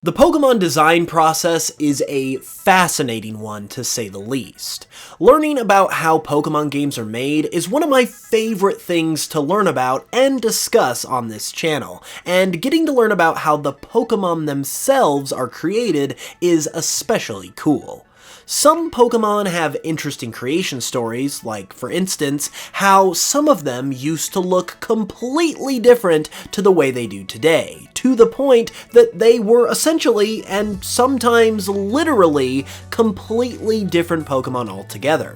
The Pokemon design process is a fascinating one to say the least. Learning about how Pokemon games are made is one of my favorite things to learn about and discuss on this channel, and getting to learn about how the Pokemon themselves are created is especially cool. Some Pokemon have interesting creation stories, like, for instance, how some of them used to look completely different to the way they do today, to the point that they were essentially, and sometimes literally, completely different Pokemon altogether.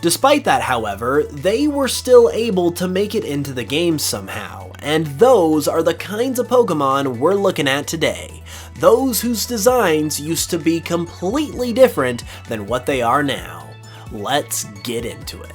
Despite that, however, they were still able to make it into the game somehow, and those are the kinds of Pokemon we're looking at today. Those whose designs used to be completely different than what they are now. Let's get into it.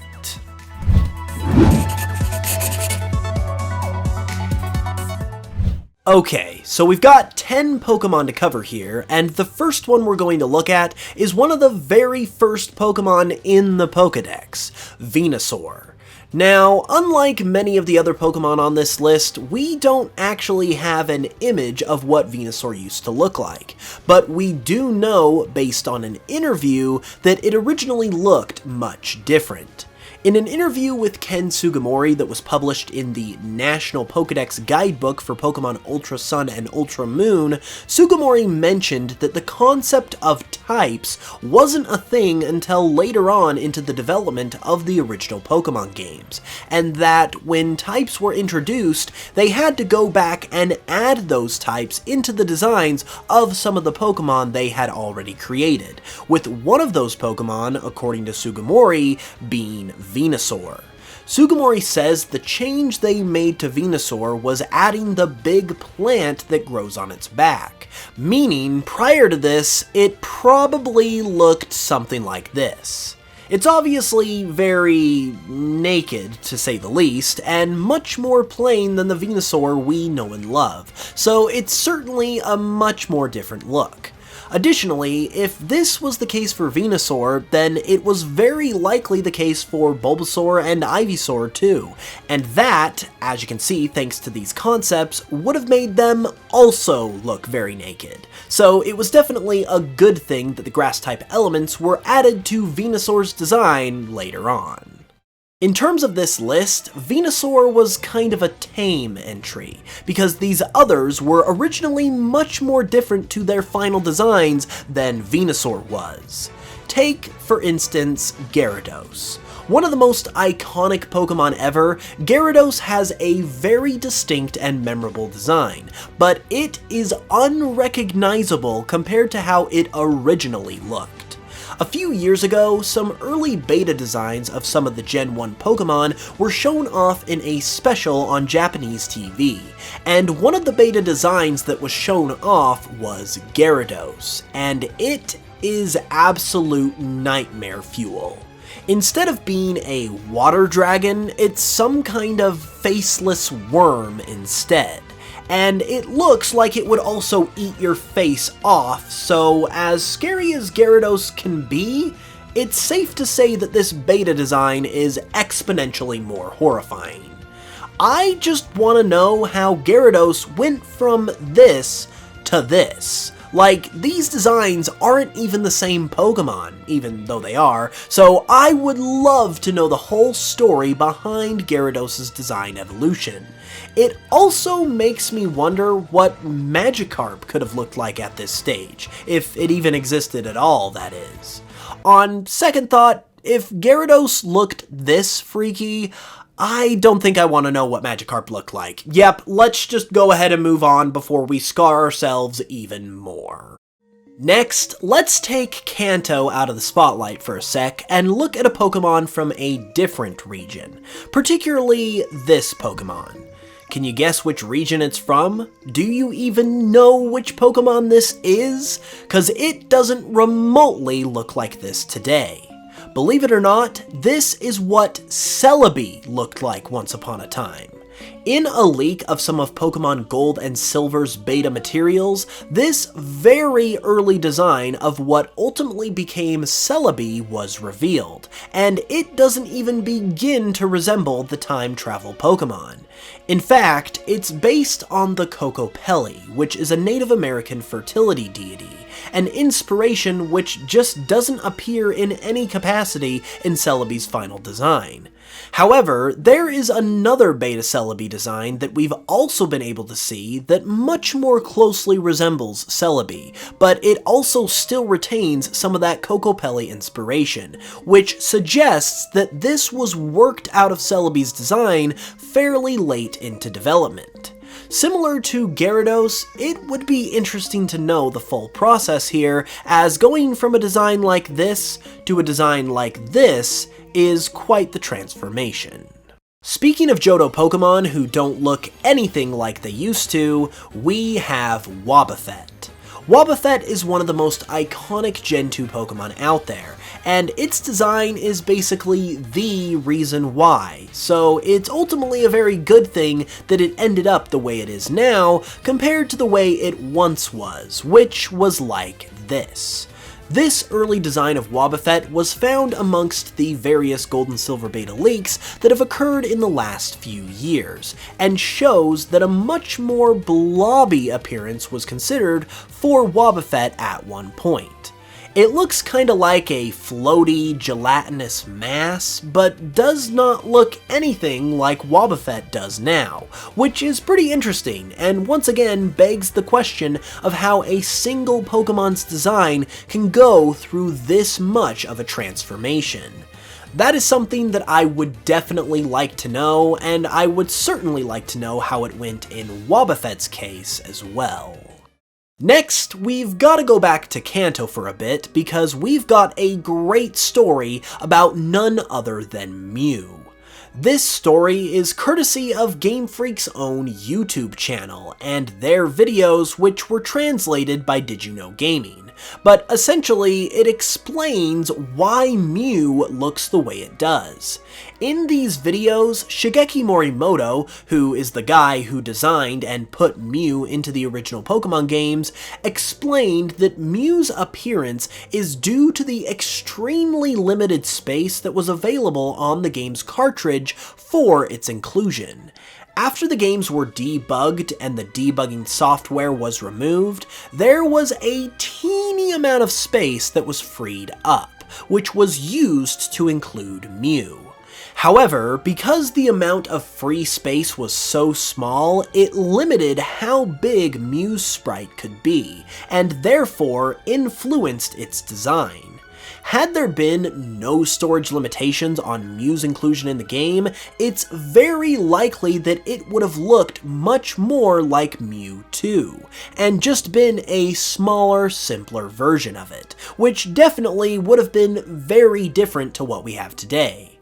Okay, so we've got 10 Pokemon to cover here, and the first one we're going to look at is one of the very first Pokemon in the Pokédex, Venusaur. Now, unlike many of the other Pokemon on this list, we don't actually have an image of what Venusaur used to look like, but we do know, based on an interview, that it originally looked much different. In an interview with Ken Sugimori that was published in the National Pokédex Guidebook for Pokemon Ultra Sun and Ultra Moon, Sugimori mentioned that the concept of types wasn't a thing until later on into the development of the original Pokemon games, and that when types were introduced, they had to go back and add those types into the designs of some of the Pokemon they had already created, with one of those Pokemon, according to Sugimori, being Venusaur. Sugimori says the change they made to Venusaur was adding the big plant that grows on its back, meaning prior to this, it probably looked something like this. It's obviously very naked, to say the least, and much more plain than the Venusaur we know and love, so it's certainly a much more different look. Additionally, if this was the case for Venusaur, then it was very likely the case for Bulbasaur and Ivysaur too, and that, as you can see thanks to these concepts, would have made them also look very naked. So it was definitely a good thing that the grass-type elements were added to Venusaur's design later on. In terms of this list, Venusaur was kind of a tame entry, because these others were originally much more different to their final designs than Venusaur was. Take, for instance, Gyarados. One of the most iconic Pokemon ever, Gyarados has a very distinct and memorable design, but it is unrecognizable compared to how it originally looked. A few years ago, some early beta designs of some of the Gen 1 Pokemon were shown off in a special on Japanese TV, and one of the beta designs that was shown off was Gyarados, and it is absolute nightmare fuel. Instead of being a water dragon, it's some kind of faceless worm instead. And it looks like it would also eat your face off, so as scary as Gyarados can be, it's safe to say that this beta design is exponentially more horrifying. I just want to know how Gyarados went from this to this. Like, these designs aren't even the same Pokemon, even though they are, so I would love to know the whole story behind Gyarados' design evolution. It also makes me wonder what Magikarp could have looked like at this stage, if it even existed at all, that is. On second thought, if Gyarados looked this freaky, I don't think I want to know what Magikarp looked like. Yep, let's just go ahead and move on before we scar ourselves even more. Next, let's take Kanto out of the spotlight for a sec and look at a Pokemon from a different region, particularly this Pokemon. Can you guess which region it's from? Do you even know which Pokemon this is? 'Cause it doesn't remotely look like this today. Believe it or not, this is what Celebi looked like once upon a time. In a leak of some of Pokemon Gold and Silver's beta materials, this very early design of what ultimately became Celebi was revealed, and it doesn't even begin to resemble the time travel Pokemon. In fact, it's based on the Kokopelli, which is a Native American fertility deity, an inspiration which just doesn't appear in any capacity in Celebi's final design. However, there is another beta Celebi design that we've also been able to see that much more closely resembles Celebi, but it also still retains some of that Kokopelli inspiration, which suggests that this was worked out of Celebi's design fairly late into development. Similar to Gyarados, it would be interesting to know the full process here, as going from a design like this to a design like this is quite the transformation. Speaking of Johto Pokemon who don't look anything like they used to, we have Wabafete. Wabafete is one of the most iconic Gen 2 Pokemon out there, and its design is basically the reason why, so it's ultimately a very good thing that it ended up the way it is now compared to the way it once was, which was like this. This early design of Wabafete was found amongst the various Gold and Silver beta leaks that have occurred in the last few years, and shows that a much more blobby appearance was considered for Wabafete at one point. It looks kinda like a floaty, gelatinous mass, but does not look anything like Wabafete does now, which is pretty interesting, and once again begs the question of how a single Pokemon's design can go through this much of a transformation. That is something that I would definitely like to know, and I would certainly like to know how it went in Wabafete's case as well. Next, we've got to go back to Kanto for a bit, because we've got a great story about none other than Mew. This story is courtesy of Game Freak's own YouTube channel, and their videos which were translated by Did You Know Gaming, but essentially it explains why Mew looks the way it does. In these videos, Shigeki Morimoto, who is the guy who designed and put Mew into the original Pokemon games, explained that Mew's appearance is due to the extremely limited space that was available on the game's cartridge for its inclusion. After the games were debugged and the debugging software was removed, there was a teeny amount of space that was freed up, which was used to include Mew. However, because the amount of free space was so small, it limited how big Mew's sprite could be, and therefore influenced its design. Had there been no storage limitations on Mew's inclusion in the game, it's very likely that it would have looked much more like Mew 2, and just been a smaller, simpler version of it, which definitely would have been very different to what we have today.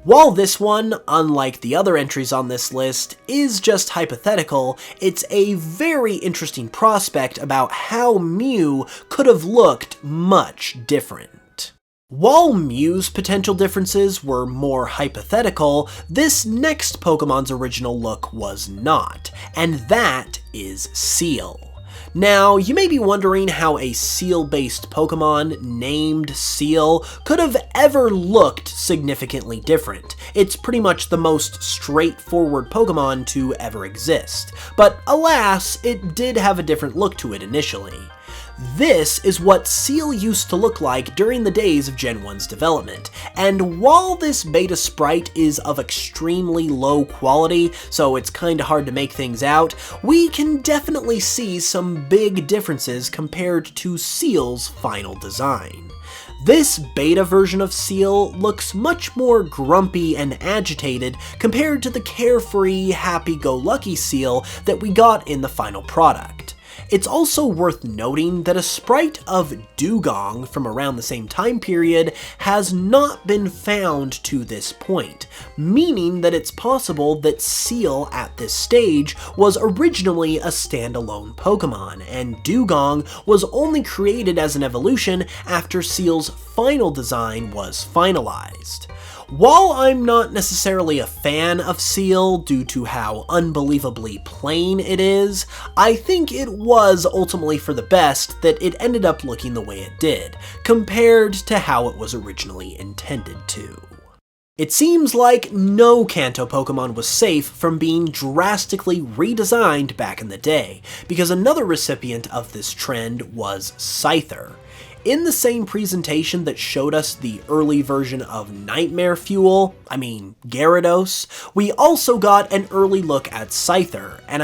While this one, unlike the other entries on this list, is just hypothetical, it's a very interesting prospect about how Mew could have looked much different. While Mew's potential differences were more hypothetical, this next Pokemon's original look was not, and that is Seel. Now, you may be wondering how a Seel-based Pokemon named Seel could have ever looked significantly different. It's pretty much the most straightforward Pokemon to ever exist, but alas, it did have a different look to it initially. This is what Seel used to look like during the days of Gen 1's development, and while this beta sprite is of extremely low quality, so it's kinda hard to make things out, we can definitely see some big differences compared to Seel's final design. This beta version of Seel looks much more grumpy and agitated compared to the carefree, happy-go-lucky Seel that we got in the final product. It's also worth noting that a sprite of Dugong from around the same time period has not been found to this point, meaning that it's possible that Seel at this stage was originally a standalone Pokemon, and Dugong was only created as an evolution after Seel's final design was finalized. While I'm not necessarily a fan of Seel due to how unbelievably plain it is, I think it was ultimately for the best that it ended up looking the way it did, compared to how it was originally intended to. It seems like no Kanto Pokemon was safe from being drastically redesigned back in the day, because another recipient of this trend was Scyther. In the same presentation that showed us the early version of Nightmare Fuel, Gyarados, we also got an early look at Scyther, and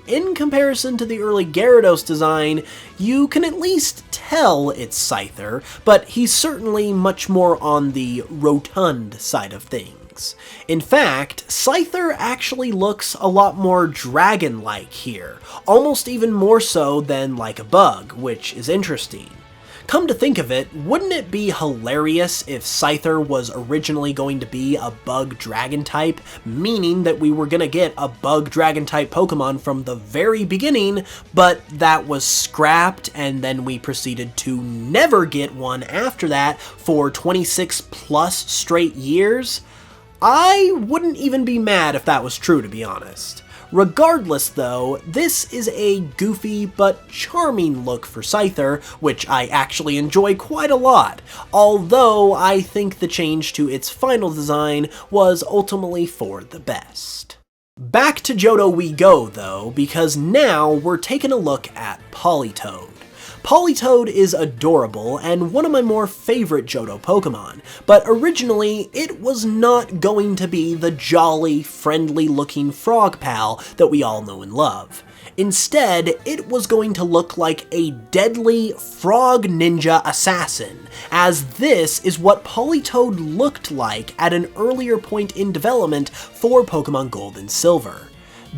in comparison to the early Gyarados design, you can at least tell it's Scyther, but he's certainly much more on the rotund side of things. In fact, Scyther actually looks a lot more dragon-like here, almost even more so than like a bug, which is interesting. Come to think of it, wouldn't it be hilarious if Scyther was originally going to be a bug-dragon type, meaning that we were gonna get a bug-dragon type Pokemon from the very beginning, but that was scrapped and then we proceeded to never get one after that for 26 plus straight years? I wouldn't even be mad if that was true, to be honest. Regardless though, this is a goofy but charming look for Scyther, which I actually enjoy quite a lot, although I think the change to its final design was ultimately for the best. Back to Johto we go though, because now we're taking a look at Polytoad. Polytoad is adorable and one of my more favorite Johto Pokemon, but originally it was not going to be the jolly, friendly-looking frog pal that we all know and love. Instead, it was going to look like a deadly frog ninja assassin, as this is what Polytoad looked like at an earlier point in development for Pokemon Gold and Silver.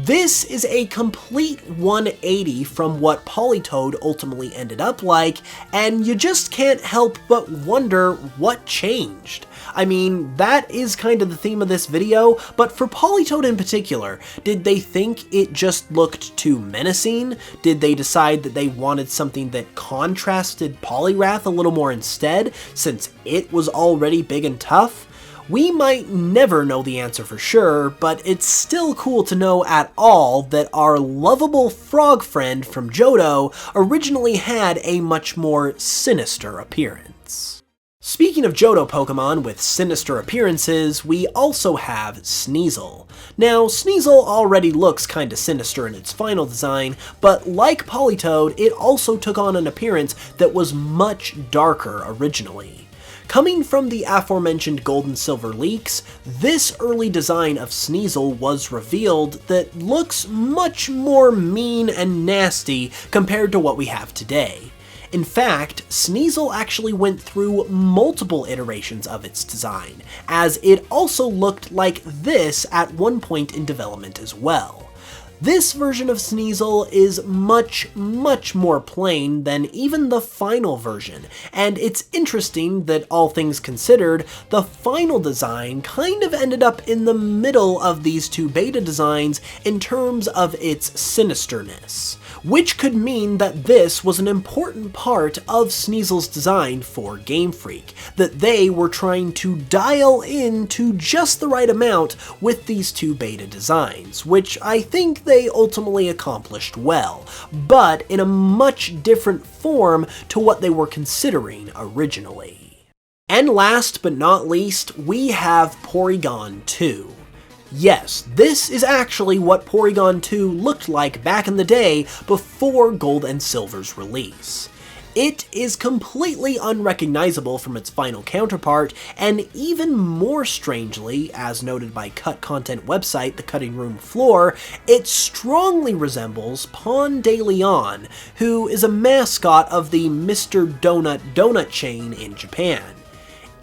This is a complete 180 from what Polytoad ultimately ended up like, and you just can't help but wonder what changed. That is kind of the theme of this video, but for Polytoad in particular, did they think it just looked too menacing? Did they decide that they wanted something that contrasted Poliwrath a little more instead, since it was already big and tough? We might never know the answer for sure, but it's still cool to know at all that our lovable frog friend from Johto originally had a much more sinister appearance. Speaking of Johto Pokemon with sinister appearances, we also have Sneasel. Now, Sneasel already looks kinda sinister in its final design, but like Polytoad, it also took on an appearance that was much darker originally. Coming from the aforementioned Gold and Silver leaks, this early design of Sneasel was revealed that looks much more mean and nasty compared to what we have today. In fact, Sneasel actually went through multiple iterations of its design, as it also looked like this at one point in development as well. This version of Sneasel is much more plain than even the final version, and it's interesting that, all things considered, the final design kind of ended up in the middle of these two beta designs in terms of its sinisterness, which could mean that this was an important part of Sneasel's design for Game Freak, that they were trying to dial in to just the right amount with these two beta designs, which I think they ultimately accomplished well, but in a much different form to what they were considering originally. And last but not least, we have Porygon 2. Yes, this is actually what Porygon 2 looked like back in the day before Gold and Silver's release. It is completely unrecognizable from its final counterpart, and even more strangely, as noted by cut content website The Cutting Room Floor, it strongly resembles Pon de Leon, who is a mascot of the Mr. Donut chain in Japan.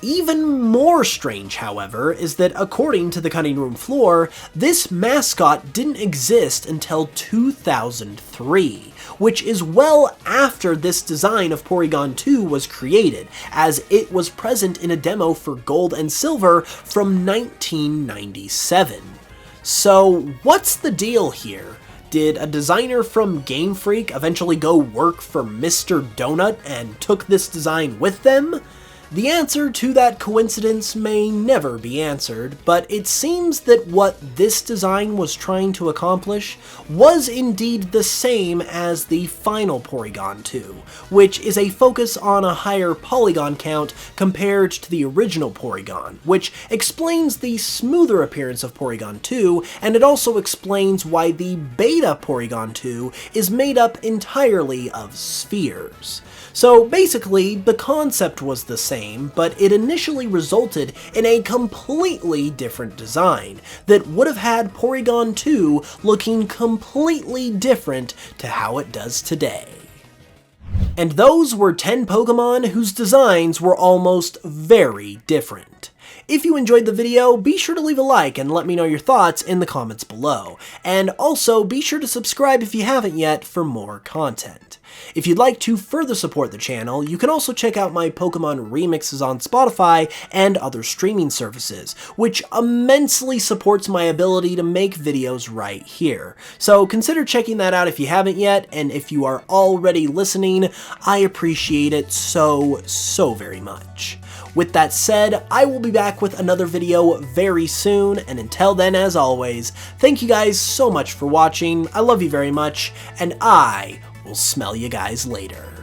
Even more strange, however, is that according to The Cutting Room Floor, this mascot didn't exist until 2003, which is well after this design of Porygon 2 was created, as it was present in a demo for Gold and Silver from 1997. So what's the deal here? Did a designer from Game Freak eventually go work for Mr. Donut and took this design with them? The answer to that coincidence may never be answered, but it seems that what this design was trying to accomplish was indeed the same as the final Porygon 2, which is a focus on a higher polygon count compared to the original Porygon, which explains the smoother appearance of Porygon 2, and it also explains why the beta Porygon 2 is made up entirely of spheres. So basically, the concept was the same, but it initially resulted in a completely different design that would have had Porygon 2 looking completely different to how it does today. And those were 10 Pokemon whose designs were almost very different. If you enjoyed the video, be sure to leave a like and let me know your thoughts in the comments below. And also, be sure to subscribe if you haven't yet for more content. If you'd like to further support the channel, you can also check out my Pokemon remixes on Spotify and other streaming services, which immensely supports my ability to make videos right here. So consider checking that out if you haven't yet, and if you are already listening, I appreciate it so very much. With that said, I will be back with another video very soon, and until then, as always, thank you guys so much for watching, I love you very much, and I will smell you guys later.